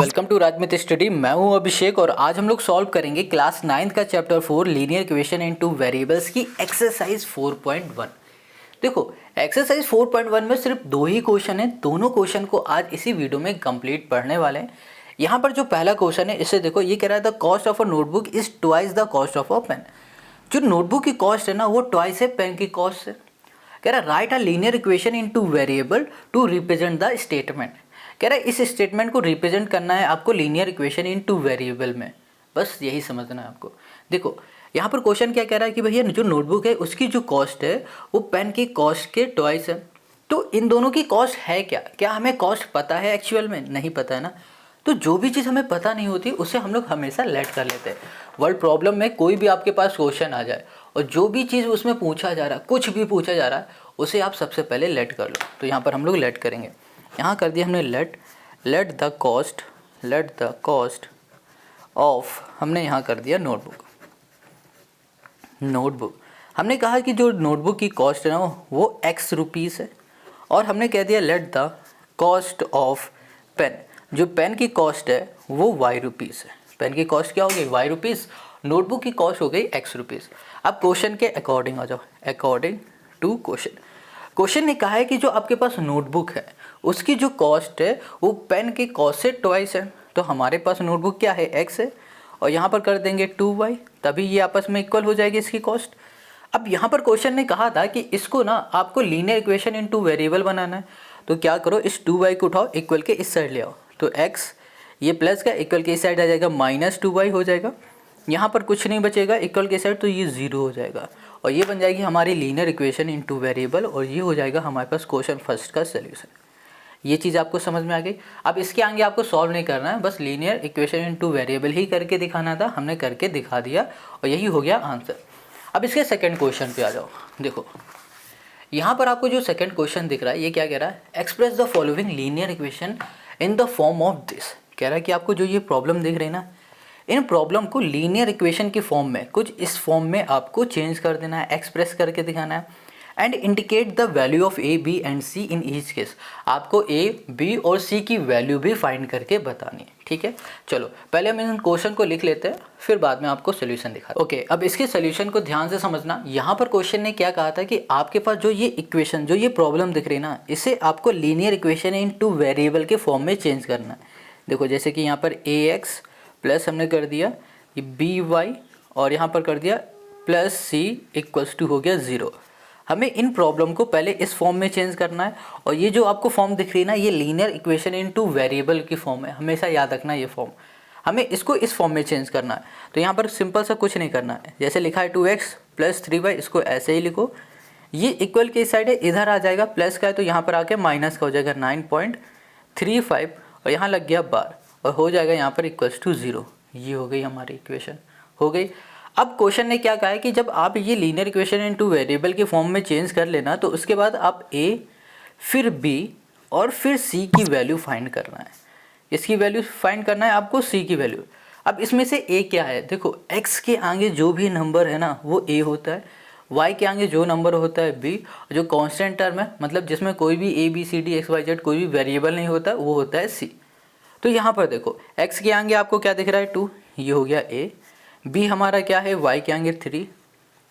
Welcome to राजमित study. मैं हूं अभिषेक और आज हम लोग सॉल्व करेंगे क्लास 9 का chapter 4 linear equation into variables की एक्सरसाइज 4.1। देखो एक्सरसाइज 4.1 में सिर्फ दो ही क्वेश्चन है, दोनों क्वेश्चन को आज इसी वीडियो में कंप्लीट पढ़ने वाले हैं। यहाँ पर जो पहला क्वेश्चन है इसे देखो, ये कह रहा है the cost of a notebook is twice the cost of a pen. जो नोटबुक की कॉस्ट है ना वो ट्वाइस है पेन की कॉस्ट है। कह रहा है write a linear equation into variable to represent the statement. कह रहा है इस स्टेटमेंट को रिप्रेजेंट करना है आपको लीनियर इक्वेशन इनटू वेरिएबल में, बस यही समझना है आपको। देखो यहाँ पर क्वेश्चन क्या कह रहा है कि भैया जो नोटबुक है उसकी जो कॉस्ट है वो पेन की कॉस्ट के ट्वाइस है। तो इन दोनों की कॉस्ट है क्या हमें कॉस्ट पता है? एक्चुअल में नहीं पता है ना। तो जो भी चीज़ हमें पता नहीं होती उसे हम लोग हमेशा लेट कर लेते हैं। वर्ड प्रॉब्लम में कोई भी आपके पास क्वेश्चन आ जाए और जो भी चीज़ उसमें पूछा जा रहा है, कुछ भी पूछा जा रहा है, उसे आप सबसे पहले लेट कर लो। तो यहाँ पर हम लोग लेट करेंगे। यहाँ कर दिया हमने लेट द कॉस्ट ऑफ, हमने यहाँ कर दिया नोटबुक। हमने कहा कि जो नोटबुक की कॉस्ट है ना वो x रुपीज़ है, और हमने कह दिया let the cost of pen, जो पेन की कॉस्ट है वो y रुपीज़ है। पेन की कॉस्ट क्या हो गई? y rupees. नोटबुक की कॉस्ट हो गई x रुपीज़। अब क्वेश्चन के अकॉर्डिंग आ जाओ, अकॉर्डिंग टू क्वेश्चन ने कहा है कि जो आपके पास नोटबुक है उसकी जो कॉस्ट है वो पेन की कॉस्ट से ट्वाइस है। तो हमारे पास नोटबुक क्या है? x है, और यहाँ पर कर देंगे 2y, तभी ये आपस में इक्वल हो जाएगी इसकी कॉस्ट। अब यहाँ पर क्वेश्चन ने कहा था कि इसको ना आपको लीनियर इक्वेशन इनटू वेरिएबल बनाना है। तो क्या करो, इस 2y को उठाओ, इक्वल के इस साइड ले आओ। तो x ये प्लस का इक्वल के इस साइड आ जाएगा, -2y हो जाएगा। यहाँ पर कुछ नहीं बचेगा इक्वल के साइड, तो ये 0 हो जाएगा, और ये बन जाएगी हमारी लीनियर इक्वेशन इनटू वेरिएबल, और ये हो जाएगा हमारे पास क्वेश्चन फर्स्ट का सोल्यूशन। ये चीज़ आपको समझ में आ गई। अब इसके आगे आपको सॉल्व नहीं करना है, बस लीनियर इक्वेशन इनटू वेरिएबल ही करके दिखाना था। हमने करके दिखा दिया और यही हो गया आंसर। अब इसके सेकंड क्वेश्चन पे आ जाओ। देखो यहाँ पर आपको जो सेकंड क्वेश्चन दिख रहा है ये क्या कह रहा है? Express the following linear equation in the form of this. कह रहा है कि आपको जो ये प्रॉब्लम दिख रही है ना, इन प्रॉब्लम को लीनियर इक्वेशन की फॉर्म में, कुछ इस फॉर्म में आपको चेंज कर देना है, एक्सप्रेस करके दिखाना है। And indicate the value of A B and C in each case. आपको ए बी और सी की वैल्यू भी फाइंड करके बतानी है, ठीक है। चलो पहले हम इन क्वेश्चन को लिख लेते हैं, फिर बाद में आपको सोल्यूशन दिखाते हैं। ओके, अब इसके सोल्यूशन को ध्यान से समझना। यहाँ पर क्वेश्चन ने क्या कहा था कि आपके पास जो ये इक्वेशन, जो ये प्रॉब्लम दिख रही है ना, इसे आपको linear equation in two variable के फॉर्म में चेंज करना है। देखो जैसे कि यहाँ पर ए एक्स प्लस हमने कर दिया ये बी वाई, और यहाँ पर कर दिया प्लस सी इक्वल्स टू हो गया 0। हमें इन प्रॉब्लम को पहले इस फॉर्म में चेंज करना है, और ये जो आपको फॉर्म दिख रही है ना, ये लीनियर इक्वेशन इनटू वेरिएबल की फॉर्म है। हमेशा याद रखना ये फॉर्म, हमें इसको इस फॉर्म में चेंज करना है। तो यहाँ पर सिंपल सा कुछ नहीं करना है, जैसे लिखा है 2x प्लस 3y, इसको ऐसे ही लिखो। ये इक्वल की साइड है, इधर आ जाएगा, प्लस का है तो यहाँ पर आके माइनस का हो जाएगा 9.35, और यहाँ लग गया बार, और हो जाएगा यहाँ पर इक्वल्स टू 0। ये हो गई हमारी इक्वेशन, हो गई। अब क्वेश्चन ने क्या कहा है कि जब आप ये लीनियर इक्वेशन इनटू वेरिएबल के फॉर्म में चेंज कर लेना, तो उसके बाद आप a फिर b और फिर c की वैल्यू फाइंड करना है। इसकी वैल्यू फाइंड करना है आपको, c की वैल्यू। अब इसमें से a क्या है? देखो x के आगे जो भी नंबर है ना वो a होता है, y के आगे जो नंबर होता है b, जो कांस्टेंट टर्म है मतलब जिसमें कोई भी a b c d x y z कोई भी वेरिएबल नहीं होता, वो होता है c। तो यहाँ पर देखो x के आगे आपको क्या दिख रहा है? 2, ये हो गया a। b हमारा क्या है? y के आगे 3,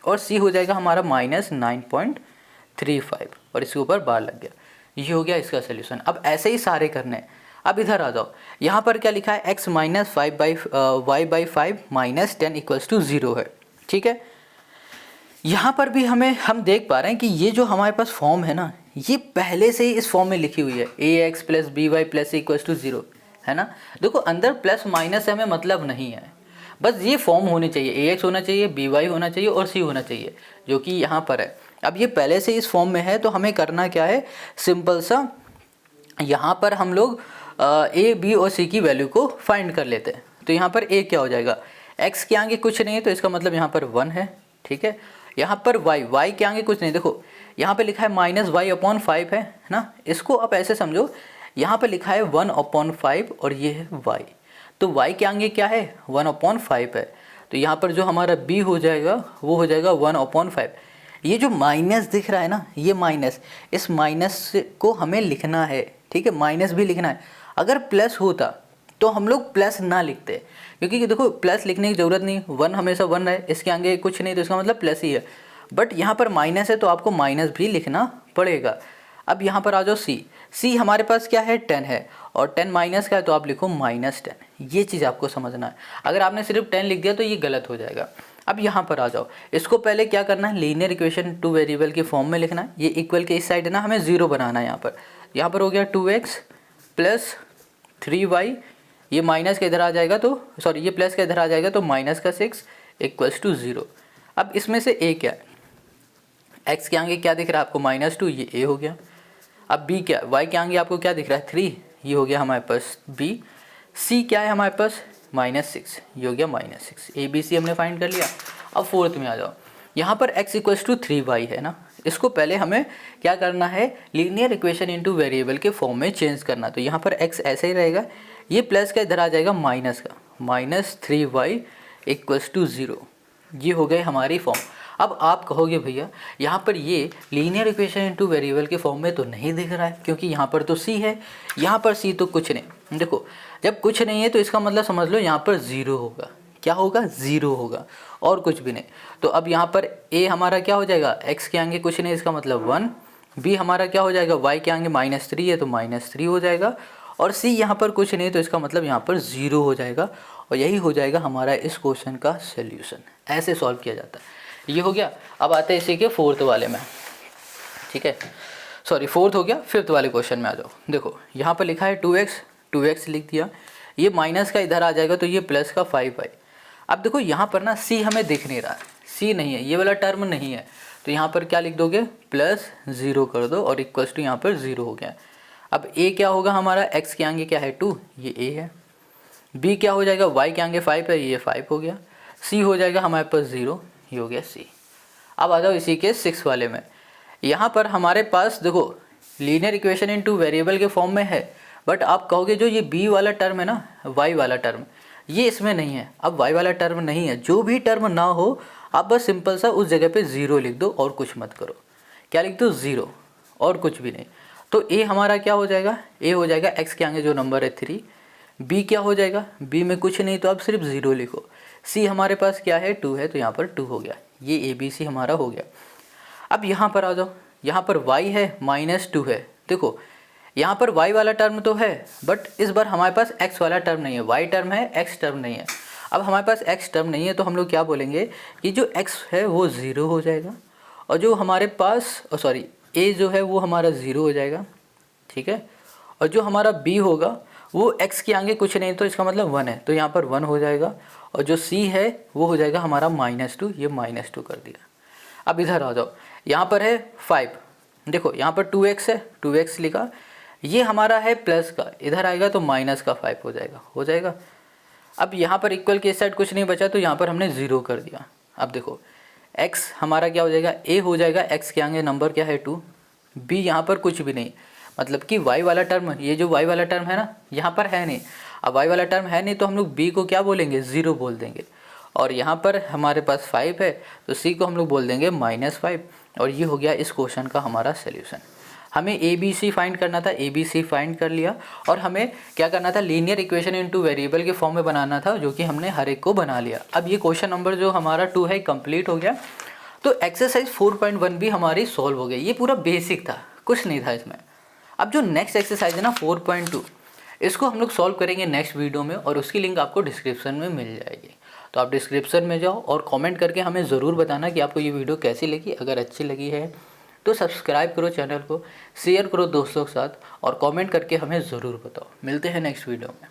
और c हो जाएगा हमारा -9.35, और इसके ऊपर बार लग गया। ये हो गया इसका सोल्यूशन। अब ऐसे ही सारे करने हैं। अब इधर आ जाओ, यहाँ पर क्या लिखा है? x minus 5/y/5 minus 10 equals to 0 है, ठीक है। यहाँ पर भी हम देख पा रहे हैं कि ये जो हमारे पास फॉर्म है ना, ये पहले से ही इस फॉर्म में लिखी हुई है, ax plus B Y plus equals to 0, है ना। देखो अंदर प्लस माइनस हमें मतलब नहीं है, बस ये फॉर्म होनी चाहिए, ax होना चाहिए, by होना चाहिए और c होना चाहिए, जो कि यहाँ पर है। अब ये पहले से इस फॉर्म में है, तो हमें करना क्या है? सिंपल सा यहाँ पर हम लोग a b और c की वैल्यू को फाइंड कर लेते हैं। तो यहाँ पर a क्या हो जाएगा? x के आगे कुछ नहीं है, तो इसका मतलब यहाँ पर 1 है, ठीक है। यहाँ पर y के आगे कुछ नहीं, देखो यहाँ पे लिखा है -y/5 है ना। इसको आप ऐसे समझो, यहाँ पे लिखा है 1/5 और ये है y, तो y के आगे क्या है? 1/5 है। तो यहाँ पर जो हमारा b हो जाएगा वो हो जाएगा 1/5। ये जो माइनस दिख रहा है ना, ये माइनस, इस माइनस को हमें लिखना है, ठीक है, माइनस भी लिखना है। अगर प्लस होता तो हम लोग प्लस ना लिखते, क्योंकि देखो प्लस लिखने की ज़रूरत नहीं, 1 हमेशा 1 है, इसके आगे कुछ नहीं तो इसका मतलब प्लस ही है। बट यहाँ पर माइनस है तो आपको माइनस भी लिखना पड़ेगा। अब यहाँ पर आ जाओ सी हमारे पास क्या है 10 है, और 10 माइनस का है तो आप लिखो -10। ये चीज़ आपको समझना है। अगर आपने सिर्फ 10 लिख दिया तो ये गलत हो जाएगा। अब यहाँ पर आ जाओ, इसको पहले क्या करना है, लीनियर इक्वेशन 2 वेरिएबल के फॉर्म में लिखना है। ये इक्वल के इस साइड है ना, हमें 0 बनाना है। यहाँ पर हो गया 2x प्लस 3y, ये माइनस का इधर आ जाएगा तो सॉरी ये प्लस का इधर आ जाएगा तो माइनस का 6 इक्वल्स टू 0। अब इसमें से a क्या है, x के आगे क्या दिख रहा है आपको -2, ये a हो गया। अब b क्या, y के आगे आपको क्या दिख रहा है 3, ये हो गया हमारे पास b। c क्या है हमारे पास -6, ये हो गया -6। a b c हमने फाइंड कर लिया। अब फोर्थ में आ जाओ, यहाँ पर x इक्वल्स टू 3y है ना, इसको पहले हमें क्या करना है, लीनियर इक्वेशन इनटू वेरिएबल के फॉर्म में चेंज करना। तो यहाँ पर x ऐसे ही रहेगा, ये प्लस का इधर आ जाएगा माइनस का, -3y इक्वल्स टू 0। ये हो गए हमारी फॉर्म। अब आप कहोगे भैया यहाँ पर ये लीनियर इक्वेशन इनटू वेरिएबल के फॉर्म में तो नहीं दिख रहा है, क्योंकि यहाँ पर तो c है, यहाँ पर c तो कुछ नहीं। देखो जब कुछ नहीं है तो इसका मतलब समझ लो यहाँ पर 0 होगा। क्या होगा, 0 होगा और कुछ भी नहीं। तो अब यहाँ पर a हमारा क्या हो जाएगा, x के आगे कुछ नहीं इसका मतलब 1, b हमारा क्या हो जाएगा, y के आगे -3 है तो -3 हो जाएगा, और c यहाँ पर कुछ नहीं तो इसका मतलब यहाँ पर 0 हो जाएगा। और यही हो जाएगा हमारा इस क्वेश्चन का सोल्यूशन। ऐसे सॉल्व किया जाता है। ये हो गया। अब आते हैं इसी के फोर्थ वाले में, ठीक है, सॉरी फोर्थ हो गया। फिफ्थ वाले क्वेश्चन में आ जाओ। देखो यहाँ पर लिखा है 2x लिख दिया, ये माइनस का इधर आ जाएगा तो ये प्लस का 5y। अब देखो यहाँ पर ना c हमें दिख नहीं रहा, c नहीं है, ये वाला टर्म नहीं है, तो यहाँ पर क्या लिख दोगे, +0 कर दो और इक्वल्स टू यहाँ पर 0 हो गया। अब a क्या होगा हमारा, x के आगे क्या है 2, ये a है। b क्या हो जाएगा, y के आगे 5 है, ये 5 हो गया। c हो जाएगा हमारे पास 0, ये हो गया c। अब आ जाओ इसी के 6 वाले में। यहाँ पर हमारे पास देखो लीनियर इक्वेशन इनटू वेरिएबल के फॉर्म में है, बट आप कहोगे जो ये b वाला टर्म है ना, y वाला टर्म, ये इसमें नहीं है। अब y वाला टर्म नहीं है, जो भी टर्म ना हो आप बस सिंपल सा उस जगह पे 0 लिख दो और कुछ मत करो। क्या लिख दो, 0 और कुछ भी नहीं। तो a हमारा क्या हो जाएगा, a हो जाएगा x के आगे जो नंबर है 3। b क्या हो जाएगा, b में कुछ नहीं तो आप सिर्फ 0 लिखो। c हमारे पास क्या है 2 है तो यहाँ पर 2 हो गया। ये a b c हमारा हो गया। अब यहाँ पर आ जाओ, यहाँ पर y है -2 है। देखो यहाँ पर y वाला टर्म तो है, बट इस बार हमारे पास x वाला टर्म नहीं है, y टर्म है x टर्म नहीं है। अब हमारे पास x टर्म नहीं है तो हम लोग क्या बोलेंगे कि जो x है वो 0 हो जाएगा, और जो हमारे पास सॉरी a जो है वो हमारा 0 हो जाएगा, ठीक है। और जो हमारा b होगा वो x के आगे कुछ नहीं तो इसका मतलब 1 है तो यहाँ पर 1 हो जाएगा, और जो c है वो हो जाएगा हमारा -2, ये -2 कर दिया। अब इधर आ जाओ, यहाँ पर है 5, देखो यहाँ पर 2x है, 2x लिखा, ये हमारा है प्लस का, इधर आएगा तो माइनस का 5 हो जाएगा। अब यहाँ पर इक्वल के इस साइड कुछ नहीं बचा तो यहाँ पर हमने 0 कर दिया। अब देखो x हमारा क्या हो जाएगा, a हो जाएगा, x के आगे नंबर क्या है 2, b यहाँ पर कुछ भी नहीं, मतलब कि y वाला टर्म, ये जो y वाला टर्म है ना यहाँ पर है नहीं। अब y वाला टर्म है नहीं तो हम लोग b को क्या बोलेंगे, 0 बोल देंगे। और यहाँ पर हमारे पास 5 है तो c को हम लोग बोल देंगे -5। और ये हो गया इस क्वेश्चन का हमारा सोल्यूशन। हमें ए बी सी फाइंड करना था, ए बी सी फाइंड कर लिया, और हमें क्या करना था, लीनियर इक्वेशन इनटू वेरिएबल के फॉर्म में बनाना था, जो कि हमने हर एक को बना लिया। अब ये क्वेश्चन नंबर जो हमारा 2 है कंप्लीट हो गया। तो एक्सरसाइज 4.1 भी हमारी सॉल्व हो गई। ये पूरा बेसिक था, कुछ नहीं था इसमें। अब जो नेक्स्ट एक्सरसाइज है ना 4.2, इसको हम लोग सॉल्व करेंगे नेक्स्ट वीडियो में, और उसकी लिंक आपको डिस्क्रिप्शन में मिल जाएगी। तो आप डिस्क्रिप्शन में जाओ और कमेंट करके हमें ज़रूर बताना कि आपको ये वीडियो कैसी लगी। अगर अच्छी लगी है तो सब्सक्राइब करो चैनल को, शेयर करो दोस्तों के साथ, और कमेंट करके हमें ज़रूर बताओ। मिलते हैं नेक्स्ट वीडियो में।